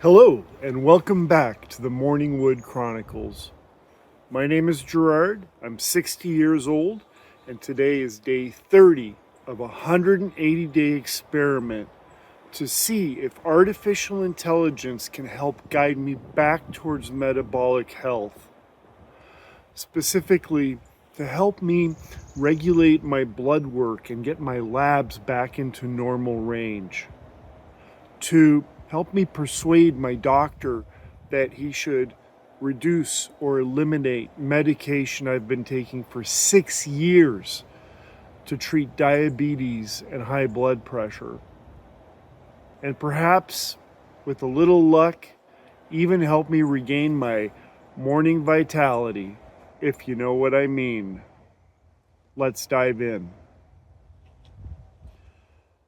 Hello, and welcome back to the Morningwood Chronicles. My name is Gerard, I'm 60 years old, and today is day 30 of a 180-day experiment to see if artificial intelligence can help guide me back towards metabolic health. Specifically, to help me regulate my blood work and get my labs back into normal range. To help me persuade my doctor that he should reduce or eliminate medication I've been taking for 6 years to treat diabetes and high blood pressure. And perhaps, with a little luck, even help me regain my morning vitality, if you know what I mean. Let's dive in.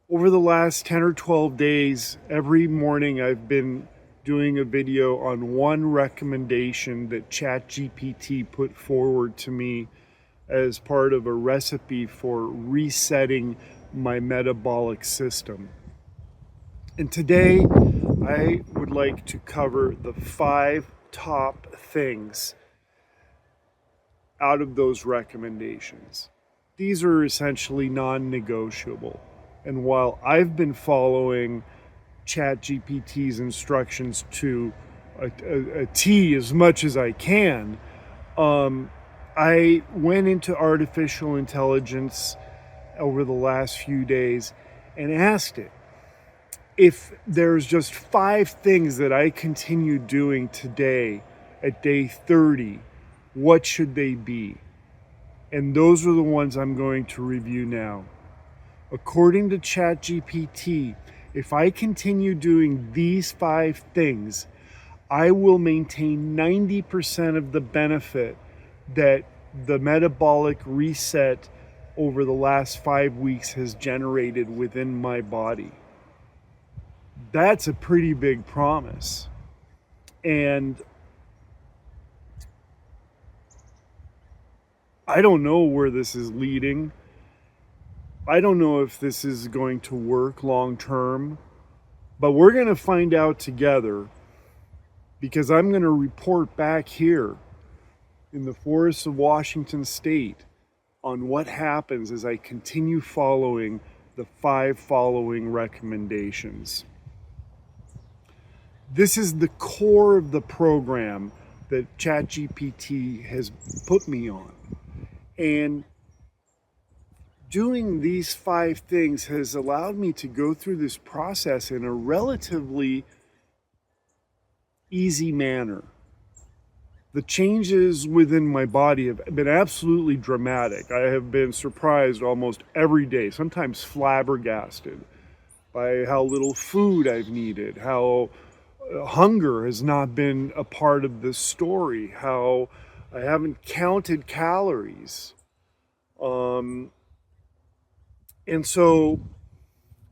Over the last 10 or 12 days, every morning I've been doing a video on one recommendation that ChatGPT put forward to me as part of a recipe for resetting my metabolic system. And today I would like to cover the 5 top things out of those recommendations. These are essentially non-negotiable. And while I've been following ChatGPT's instructions to a T as much as I can, I went into artificial intelligence over the last few days and asked it if there's just 5 things that I continue doing today at day 30, what should they be? And those are the ones I'm going to review now. According to ChatGPT, if I continue doing these 5 things, I will maintain 90% of the benefit that the metabolic reset over the last 5 weeks has generated within my body. That's a pretty big promise. And I don't know where this is leading. I don't know if this is going to work long term, but we're going to find out together, because I'm going to report back here in the forests of Washington State on what happens as I continue following the 5 following recommendations. This is the core of the program that ChatGPT has put me on. And doing these 5 things has allowed me to go through this process in a relatively easy manner. The changes within my body have been absolutely dramatic. I have been surprised almost every day, sometimes flabbergasted by how little food I've needed, how hunger has not been a part of this story, how I haven't counted calories. And so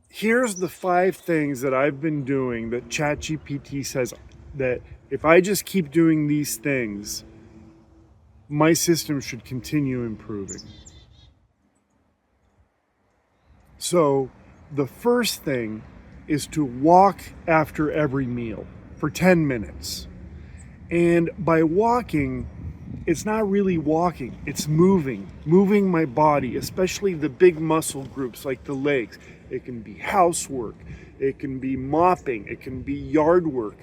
here's the 5 things that I've been doing that ChatGPT says that if I just keep doing these things, my system should continue improving. So the first thing is to walk after every meal for 10 minutes. And by walking, it's not really walking, it's moving my body, especially the big muscle groups like the legs. It can be housework, it can be mopping, it can be yard work,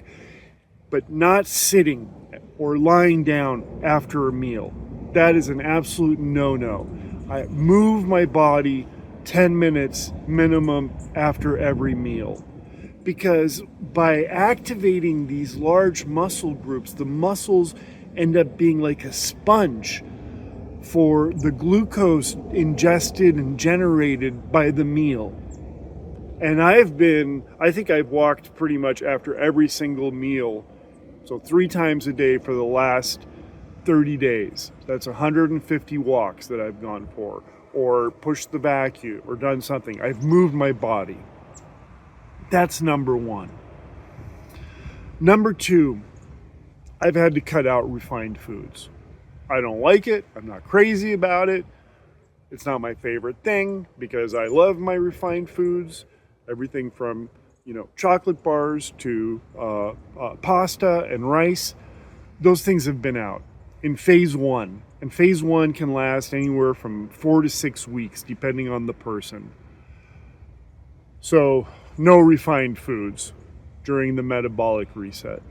but not sitting or lying down after a meal. That is an absolute no-no. I move my body 10 minutes minimum after every meal. Because by activating these large muscle groups, the muscles end up being like a sponge for the glucose ingested and generated by the meal. And I think I've walked pretty much after every single meal, so 3 times a day for the last 30 days. That's 150 walks that I've gone for, or pushed the vacuum, or done something. I've moved my body. That's number 1. Number 2, I've had to cut out refined foods. I don't like it. I'm not crazy about it. It's not my favorite thing because I love my refined foods. Everything from chocolate bars to pasta and rice. Those things have been out in phase one. And phase one can last anywhere from 4 to 6 weeks, depending on the person. So, no refined foods during the metabolic reset.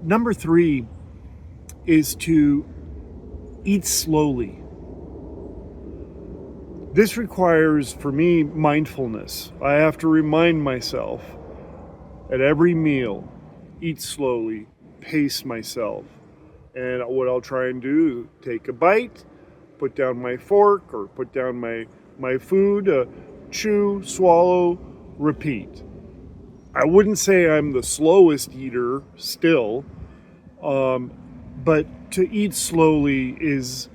Number 3 is to eat slowly. This requires, for me, mindfulness. I have to remind myself at every meal, eat slowly, pace myself. And what I'll try and do is take a bite, put down my fork or put down my food, chew, swallow, repeat. I wouldn't say I'm the slowest eater still, but to eat slowly is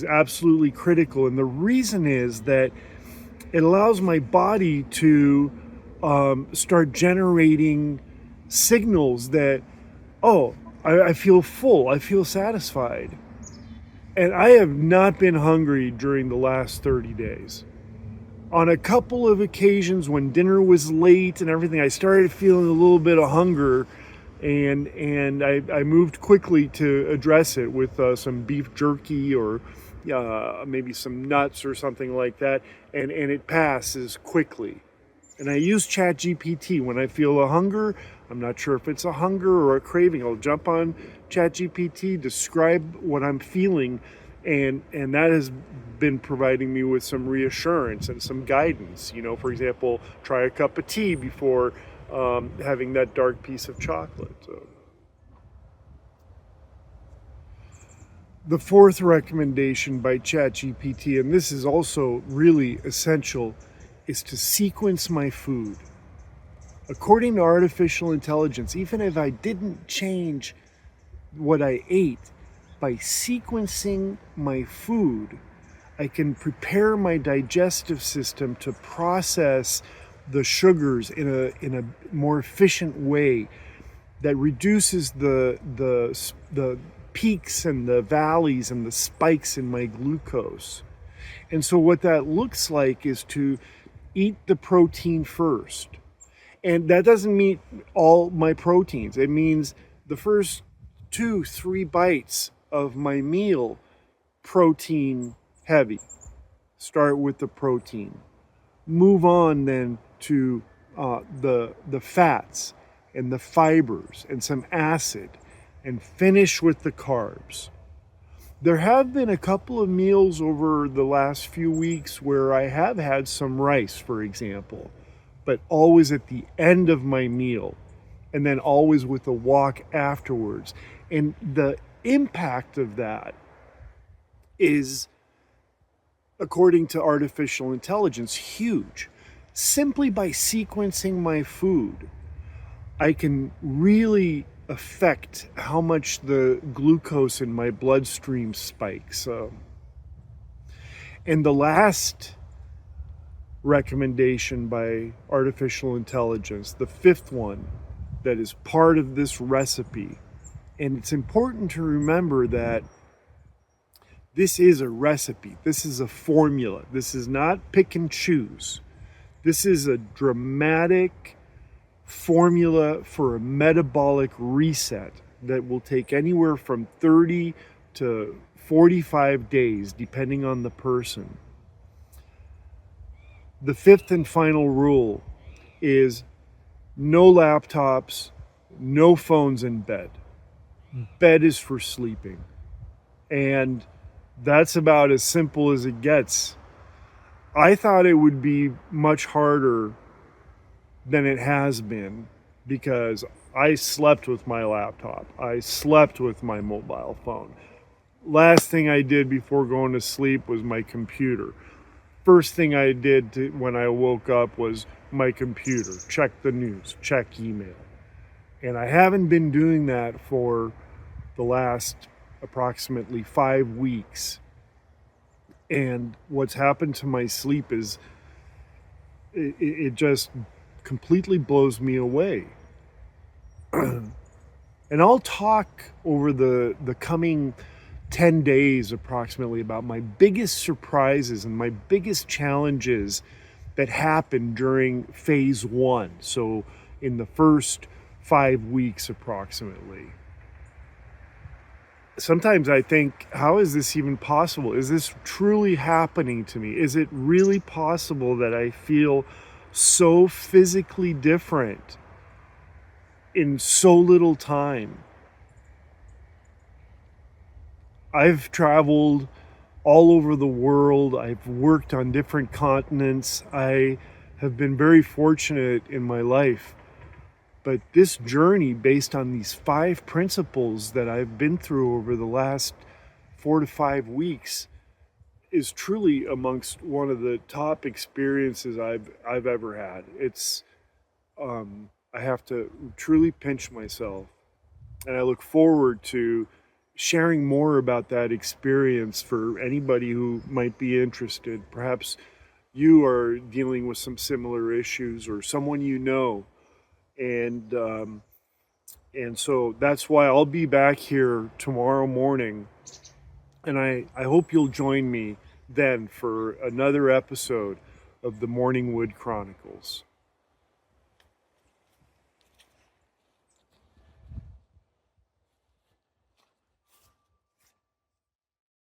absolutely critical. And the reason is that it allows my body to start generating signals that, I feel full, I feel satisfied. And I have not been hungry during the last 30 days. On a couple of occasions when dinner was late and everything, I started feeling a little bit of hunger, and I moved quickly to address it with some beef jerky or maybe some nuts or something like that, and it passes quickly. And I use ChatGPT when I feel a hunger. I'm not sure if it's a hunger or a craving. I'll jump on ChatGPT, describe what I'm feeling, and that has been providing me with some reassurance and some guidance. For example, try a cup of tea before having that dark piece of chocolate. So. The fourth recommendation by ChatGPT, and this is also really essential, is to sequence my food. According to artificial intelligence, even if I didn't change what I ate, by sequencing my food, I can prepare my digestive system to process the sugars in a more efficient way that reduces the peaks and the valleys and the spikes in my glucose. And so what that looks like is to eat the protein first. And that doesn't mean all my proteins. It means the first 2-3 bites of my meal, protein heavy. Start with the protein. Move on then to the fats and the fibers and some acid, and finish with the carbs. There have been a couple of meals over the last few weeks where I have had some rice, for example, but always at the end of my meal, and then always with a walk afterwards. And the impact of that is, according to artificial intelligence, huge. Simply by sequencing my food, I can really affect how much the glucose in my bloodstream spikes. And the last recommendation by artificial intelligence, the fifth one that is part of this recipe, and it's important to remember that this is a recipe, this is a formula, this is not pick and choose. This is a dramatic formula for a metabolic reset that will take anywhere from 30 to 45 days, depending on the person. The fifth and final rule is no laptops, no phones in bed. Bed is for sleeping. And that's about as simple as it gets. I thought it would be much harder than it has been, because I slept with my laptop. I slept with my mobile phone. Last thing I did before going to sleep was my computer. First thing I did when I woke up was my computer. Check the news, check email. And I haven't been doing that for the last approximately 5 weeks. And what's happened to my sleep is it just completely blows me away. And I'll talk over the coming 10 days approximately about my biggest surprises and my biggest challenges that happened during phase 1. So in the first 5 weeks approximately. Sometimes I think, how is this even possible? Is this truly happening to me? Is it really possible that I feel so physically different in so little time? I've traveled all over the world. I've worked on different continents. I have been very fortunate in my life. But this journey, based on these 5 principles that I've been through over the last 4 to 5 weeks, is truly amongst one of the top experiences I've ever had. It's I have to truly pinch myself, and I look forward to sharing more about that experience for anybody who might be interested. Perhaps you are dealing with some similar issues, or someone you know, and so that's why I'll be back here tomorrow morning, and I hope you'll join me then for another episode of the Morningwood Chronicles.